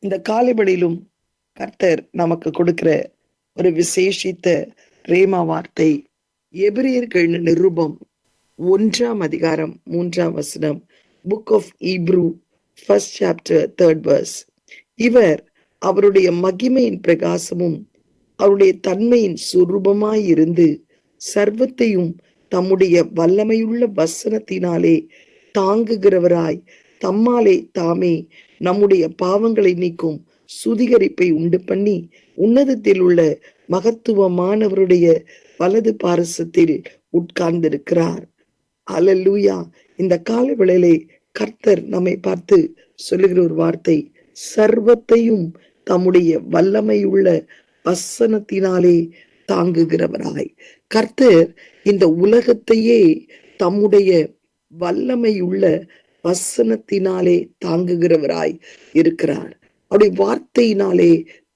இந்த காலைவெளியிலும் கர்த்தர் நமக்கு கொடுக்கிற ஒரு விசேஷித்த ரேமா வார்த்தை எபிரியர்கள் நிருபம் 1 3 புக் ஆஃப் ஈப்ரூ 1 இவர் அவருடைய மகிமையின் பிரகாசமும் அவருடைய தன்மையின் சுரூபமாயிருந்து சர்வத்தையும் தம்முடைய வல்லமையுள்ள வசனத்தினாலே தாங்குகிறவராய் தம்மாலே தாமே நம்முடைய பாவங்களை நீக்கும் சுதிகரிப்பை உண்டு பண்ணி உன்னதத்தில் உள்ள மகத்துவமானவருடைய வலது பாரசத்தில் உட்கார்ந்திருக்கிறார். அல்லேலூயா. இந்த கால வேளையிலே கர்த்தர் நம்மை பார்த்து சொல்லுகிற ஒரு வார்த்தை, சர்வத்தையும் தம்முடைய வல்லமையுள்ள வசனத்தினாலே தாங்குகிறவராய். கர்த்தர் இந்த உலகத்தையே தம்முடைய வல்லமையுள்ள வசனத்தினாலே தாங்குகிறவராய் இருக்கிறார். அவருடைய வார்த்தையினாலே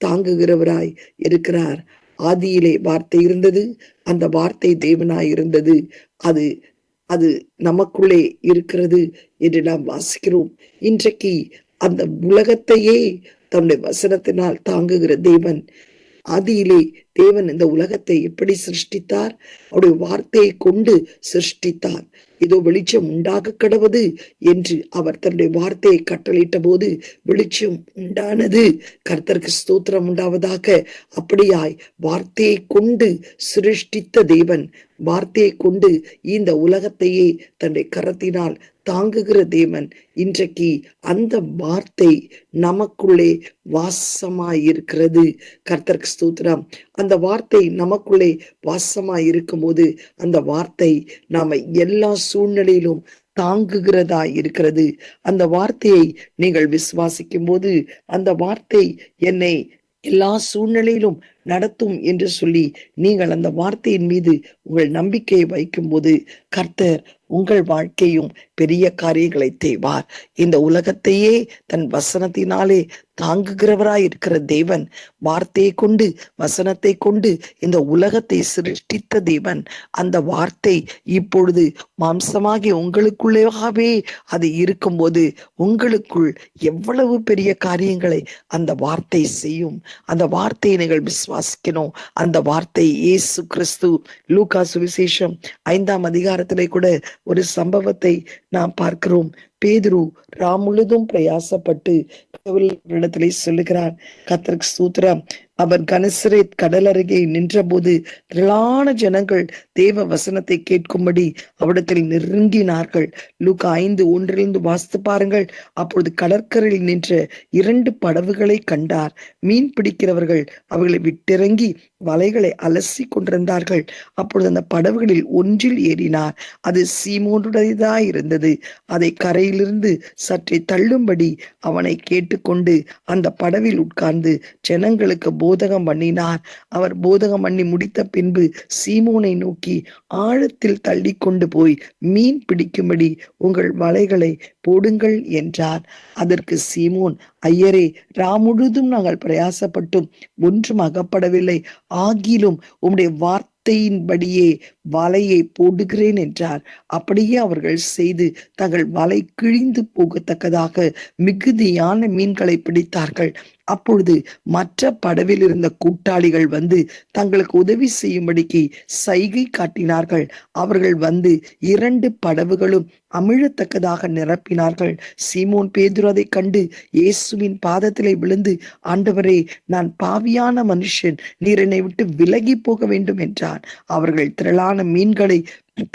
தாங்குகிறவராய் இருக்கிறார். ஆதியிலே வார்த்தை இருந்தது, அந்த வார்த்தை தேவனாய் இருந்தது, அது அது நமக்குள்ளே இருக்கிறது என்று நாம் வாசிக்கிறோம். இன்றைக்கு அந்த உலகத்தையே தன்னுடைய வசனத்தினால் தாங்குகிற தேவன், ஆதியிலே தேவன் இந்த உலகத்தை எப்படி சிருஷ்டித்தார்? அவருடைய வார்த்தையை கொண்டு சிருஷ்டித்தார். இதோ வெளிச்சம் உண்டாக கடவது என்று அவர் தன்னுடைய வார்த்தையை கட்டளையிட்ட போது வெளிச்சம் உண்டானது. கர்த்தருக்கு ஸ்தோத்திரம் உண்டாவதாக. அப்படியாய் வார்த்தையை கொண்டு சிருஷ்டித்த தேவன், வார்த்தையை கொண்டு இந்த உலகத்தையே தன்னுடைய கரத்தினால் தாங்குகிற தேவன், இன்றைக்கு அந்த வார்த்தை நமக்குள்ளே வாசமாயிருக்கிறது. கர்த்தருக்கு ஸ்தோத்திரம். அந்த வார்த்தை நமக்குள்ளே வாசமாய் இருக்கும் போது அந்த வார்த்தை நாம எல்லா சூழ்நிலையிலும் தாங்குகிறதா இருக்கிறது. அந்த வார்த்தையை நீங்கள் விசுவாசிக்கும் போது அந்த வார்த்தை என்னை எல்லா சூழ்நிலையிலும் நடத்தும் என்று சொல்லி நீங்கள் அந்த வார்த்தையின் மீது உங்கள் நம்பிக்கையை வைக்கும் போது கர்த்தர் உங்கள் வாழ்க்கையும் பெரிய காரியங்களை செய்வார். இந்த உலகத்தையே தன் வசனத்தினாலே தாங்குகிறவராய் இருக்கிற தேவன், வார்த்தையை கொண்டு வசனத்தை கொண்டு இந்த உலகத்தை சிருஷ்டித்த தேவன், அந்த வார்த்தை இப்பொழுது மாம்சமாகி உங்களுக்குள்ளேயாகவே அது இருக்கும்போது உங்களுக்குள் எவ்வளவு பெரிய காரியங்களை அந்த வார்த்தை செய்யும். அந்த வார்த்தையை நீங்கள் விசுவாசிக்கணும். அந்த வார்த்தை இயேசு கிறிஸ்து. லூக்கா சுவிசேஷம் 5 கூட ஒரு சம்பவத்தை நாம் பார்க்கிறோம். பேதுரு முழுதும் பிரயாசப்பட்டு இடத்திலே சொல்லுகிறார். கர்த்தருக்கு ஸ்தோத்திரம். அவர் கனசரேத் கடல் அருகே நின்ற போது திரளான ஜனங்கள் தேவ வசனத்தை கேட்கும்படி அவிடத்தில் நெருங்கினார்கள். லூக்கா 5:1 வாசித்து பாருங்கள். அப்பொழுது கடற்கரையில் நின்ற 2 படவுகளை கண்டார். மீன் பிடிக்கிறவர்கள் அவர்களை விட்டிறங்கி வலைகளை அலசி கொண்டிருந்தார்கள். அப்பொழுது அந்த படவுகளில் ஒன்றில் ஏறினார். அது சீமோனுடையதாய் இருந்தது. அதை கரையிலிருந்து சற்றே தள்ளும்படி அவனை கேட்டுக்கொண்டு அந்த படவில் உட்கார்ந்து ஜனங்களுக்கு போதகம் பண்ணினார். அவர் போதகம் பண்ணி முடித்த பின்பு சீமோனை நோக்கி, ஆழத்தில் தள்ளி கொண்டு போய் மீன் பிடிக்கும்படி உங்கள் வலைகளை போடுங்கள் என்றார். அதற்கு சீமோன், ஐயரே, முழுதும் நாங்கள் பிரயாசப்பட்டும் ஒன்றும் அகப்படவில்லை, ஆகிலும் உம்முடைய வார்த்தையின்படியே வலையை போடுகிறேன் என்றார். அப்படியே அவர்கள் செய்து தங்கள் வலை கிழிந்து போகத்தக்கதாக மிகுதியான மீன்களை பிடித்தார்கள். அப்பொழுது மற்ற படவில் இருந்த கூட்டாளிகள் வந்து தங்களுக்கு உதவி செய்யும்படிக்கு சைகை காட்டினார்கள். அவர்கள் வந்து 2 படவுகளும் அமிழத்தக்கதாக நிரப்பினார்கள். சீமோன் பேதுரு அதை கண்டு இயேசுவின் பாதத்திலே விழுந்து, ஆண்டவரே, நான் பாவியான மனுஷன், நீர் என்னை விட்டு விலகி போக வேண்டும் என்றான். அவர்கள் திரளான மீன்களை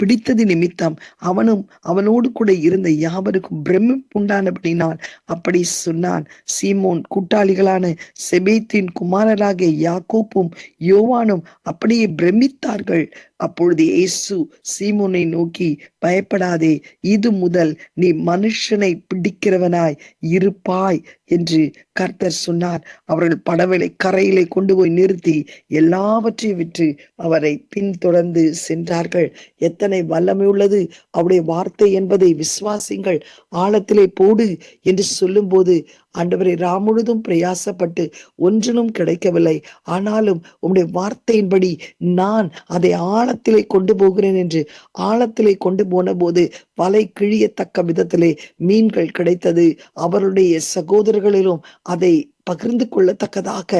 பிடித்தது நிமித்தம் அவனும் அவனோடு கூட இருந்த யாவருக்கும் பிரமிப்புண்டானபடினால் அப்படி சொன்னான். சீமோன் கூட்டாளிகளான செபேத்தின் குமாரராகிய யாக்கோப்பும் யோவானும் அப்படியே பிரமித்தார்கள். அப்பொழுது இயேசு சீமோனை நோக்கி, பயப்படாதே, இது முதல் நீ மனுஷனை பிடிக்கிறவனாய் இருப்பாய் என்று கர்த்தர் சொன்னார். அவர்கள் படவலை கரையிலே கொண்டு போய் நிறுத்தி எல்லாவற்றையும் விற்று அவரை பின்தொடர்ந்து சென்றார்கள். எத்தனை வல்லமை உள்ளது அவருடைய வார்த்தை என்பதை விசுவாசிங்கள். ஆழத்திலே போடு என்று சொல்லும் போது, ஆண்டவரே, முழுதும் பிரயாசப்பட்டு ஒன்றிலும் கிடைக்கவில்லை, ஆனாலும் உம்முடைய வார்த்தையின்படி நான் அதை ஆழத்திலே கொண்டு போகிறேன் என்று ஆழத்திலே கொண்டு போன போது வலை கிழியத்தக்க விதத்திலே மீன்கள் கிடைத்தது. அவருடைய சகோதரர்களிலும் அதை பகிர்ந்து கொள்ளத்தக்கதாக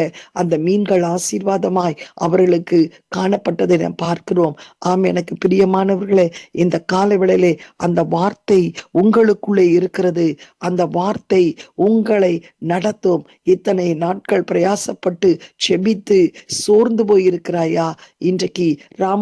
அந்த மீன்கள் ஆசீர்வாதமாய் அவர்களுக்கு காணப்பட்டதை நாம் பார்க்கிறோம். ஆம், எனக்கு பிரியமானவர்களே, இந்த காலவேளையிலே அந்த வார்த்தை உங்களுக்குள்ளே இருக்கிறது. அந்த வார்த்தை உங்களை நடத்தும். இத்தனை நாட்கள் பிரயாசப்பட்டு செபித்து சோர்ந்து போயிருக்கிறாயா? இன்றைக்கு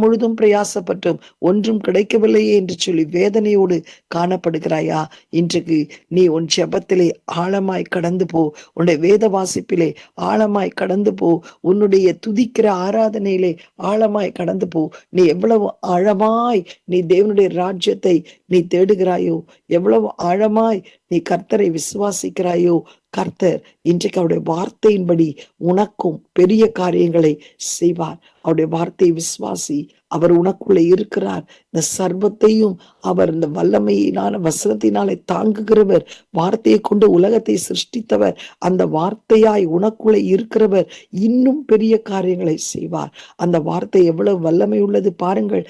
முழுதும் பிரயாசப்பட்டும் ஒன்றும் கிடைக்கவில்லையே என்று சொல்லி வேதனையோடு காணப்படுகிறாயா? இன்றைக்கு நீ உன் ஜெபத்திலே ஆழமாய் கடந்து போ. உன்னுடைய வேத வாசிப்பிலே ஆழமாய் கடந்து போ. உன்னுடைய துதிக்கிற ஆராதனையிலே ஆழமாய் கடந்து போ. நீ எவ்வளவு ஆழமாய் நீ தேவனுடைய ராஜ்யத்தை நீ தேடுகிறாயோ, எவ்வளவு ஆழமாய் நீ கர்த்தரை விசுவாசிக்கிறாயோ, கர்த்தர் இன்றைக்கு அவருடைய வார்த்தையின்படி உனக்கும் பெரிய காரியங்களை செய்வார். அவருடைய வார்த்தையை விசுவாசி. அவர் உனக்குள்ளே இருக்கிறார். இந்த சர்வத்தையும் அவர் இந்த வல்லமையினால வசனத்தினாலே தாங்குகிறவர். வார்த்தையை கொண்டு உலகத்தை சிருஷ்டித்தவர். அந்த வார்த்தையாய் உனக்குள்ளே இருக்கிறவர் இன்னும் பெரிய காரியங்களை செய்வார். அந்த வார்த்தை எவ்வளவு வல்லமை உள்ளது பாருங்கள்.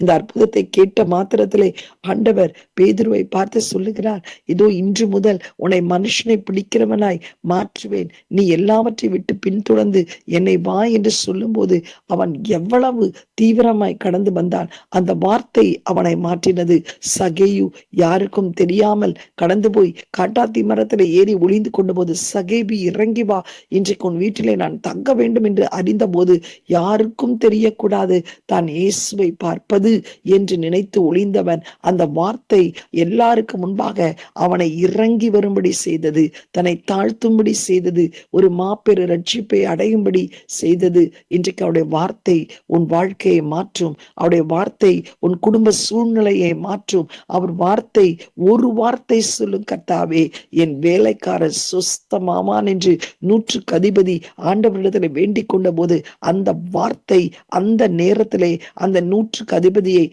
இந்த அற்புதத்தை கேட்ட மாத்திரத்திலே ஆண்டவர் பேதுருவை பார்த்து சொல்லுகிறார், இதோ இன்று முதல் உன்னை மனுஷனை பிடிக்கிறவனாய் மாற்றுவேன். நீ எல்லாவற்றை விட்டு பின்தொடர்ந்து என்னை வா என்று சொல்லும் போது அவன் எவ்வளவு தீவிரமாய் கடந்து வந்தான். அந்த வார்த்தை அவனை மாற்றினது. சகேயு யாருக்கும் தெரியாமல் கடந்து போய் காட்டாத்தி மரத்திலே ஏறி ஒளிந்து கொண்ட போது, சகேபி இறங்கி வா, இன்றைக்கு உன் வீட்டிலே நான் தங்க வேண்டும் என்று அறிந்த போது யாருக்கும் தெரியக்கூடாது தான் இயேசுவை பார்ப்பது என்று நினைத்து ஒளிந்தவன், அந்த வார்த்தை எல்லாருக்கும் முன்பாக அவனை இறங்கி வரும்படி செய்தது. தன்னை தாழ்த்தும்படி செய்தது. ஒரு மாபெரும் ரட்சிப்பை அடையும்படி செய்தது. இன்றைக்கு அவருடைய வார்த்தை உன் வாழ்க்கையை மாற்றும். அவருடைய வார்த்தை உன் குடும்ப சூழ்நிலையை மாற்றும். அவர் வார்த்தை, ஒரு வார்த்தை சொல்லும் கர்த்தாவே, என் வேலைக்காரர் சுஸ்தமாவான் என்று 100க்கு அதிபதி ஆண்டவரிடத்தில் வேண்டிக் கொண்ட போது அந்த வார்த்தை அந்த நேரத்திலே அந்த 100க்கு அதிபதியை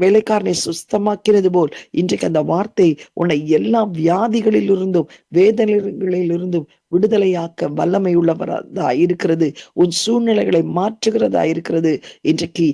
வேலைக்காரனை சுஸ்தமாக்கிறது போல் இன்றைக்கு அந்த வார்த்தை உன்னை எல்லா வியாதிகளிலிருந்தும் வேதனைகளிலிருந்தும் விடுதலையாக்க வல்லமை உள்ளவரதா இருக்கிறது. உன் சூழ்நிலைகளை மாற்றுகிறதா இருக்கிறது. இன்றைக்கு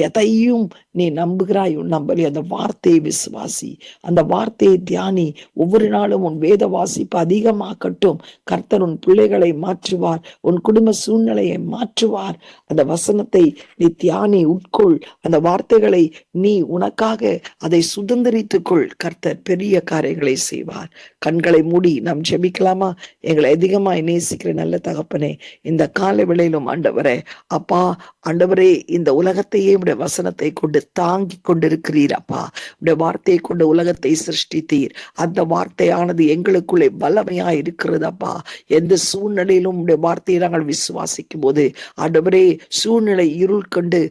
எதையும் நீ நம்புகிறாய், நம்பலி, அந்த வார்த்தையை விசுவாசி. அந்த வார்த்தையை தியானி. ஒவ்வொரு நாளும் உன் வேத வாசிப்பு அதிகமாக்கட்டும். கர்த்தர் உன் பிள்ளைகளை மாற்றுவார். உன் குடும்ப சூழ்நிலையை மாற்றுவார். அந்த வசனத்தை நீ தியானி, உட்கொள். அந்த வார்த்தைகளை நீ உனக்காக அதை சுதந்திரித்துக்கொள். கர்த்தர் பெரிய காரியங்களை செய்வார். கண்களை மூடி நாம் ஜெபிக்கலாமா? எங்களை அதிகமாய் நேசிக்கிற நல்ல தகப்பனே, இந்த கால வேளையிலும் ஆண்டவரே, அப்பா ஆண்டவரே, இந்த உலகத்தையே உடைய வசனத்தை கொண்டு தாங்கி கொண்டிருக்கிறீர். அப்பா, உடைய வார்த்தையை கொண்டு உலகத்தை சிருஷ்டித்தீர். அந்த வார்த்தையானது எங்களுக்குள்ளே வல்லமையா இருக்கிறது. அப்பா, எந்த சூழ்நிலையிலும் உடைய வார்த்தையை நாங்கள் விசுவாசிக்கும் போது ஆண்டவரே, சூழ்நிலை இருள் கண்டு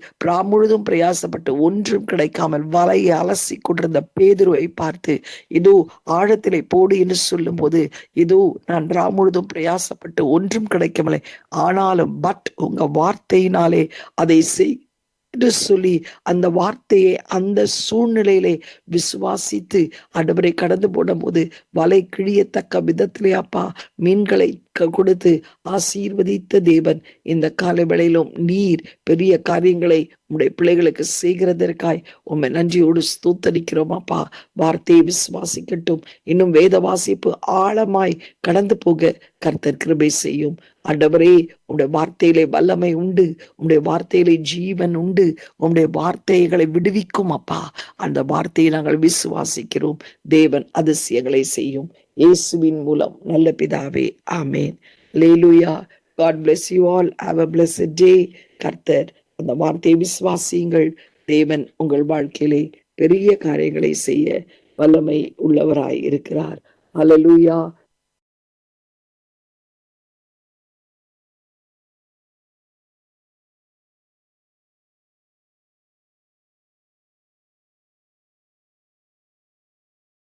முழுதும் பிரயாசப்பட்டு ஒன்றும் கிடைக்காமல் வலையை அலசி கொண்டிருந்த பேதுருவை பார்த்து, இதோ ஆழத்திலே போடு என்று சொல்லும் போது, இதோ நான் முழுதும் பிரயாசப்பட்டு ஒன்றும் கிடைக்கவில்லை, ஆனாலும் உங்க வார்த்தையினாலே அதை என்று சொல்லி அந்த வார்த்தையை அந்த சூழ்நிலையிலே விசுவாசித்து ஆண்டவரை கடந்து போடும் போது வலை கிழியத்தக்க விதத்திலே அப்பா மீன்களை கொடுத்து ஆசீர்வதித்த தேவன், இந்த கால வேளையிலும் நீர் பெரிய காரியங்களை உம்முடைய பிள்ளைகளுக்கு செய்கிறதற்காய் உம்மை நன்றியோடு ஸ்தோத்தரிக்கிறோம். அப்பா, வார்த்தையை விசுவாசிக்கட்டும். இன்னும் வேத வாசிப்பு ஆழமாய் கடந்து போக கர்த்தர் கிருபை செய்யும். ஆண்டவரே, உம்முடைய வார்த்தையிலே வல்லமை உண்டு. உம்முடைய வார்த்தையிலே ஜீவன் உண்டு. உம்முடைய வார்த்தைகளை விடுவிக்கும். அப்பா, அந்த வார்த்தையை நாங்கள் விசுவாசிக்கிறோம். தேவன் அதிசயங்களை செய்யும். இயேசுவின் மூலம் நல்ல பிதாவே, ஆமேன். அல்லேலூயா. God bless you all. Have a blessed day. கர்த்தர் அந்த வார்த்தையை விசுவாசியுங்கள். தேவன் உங்கள் வாழ்க்கையிலே பெரிய காரியங்களை செய்ய வல்லமை உள்ளவராய் இருக்கிறார். அல்லேலூயா.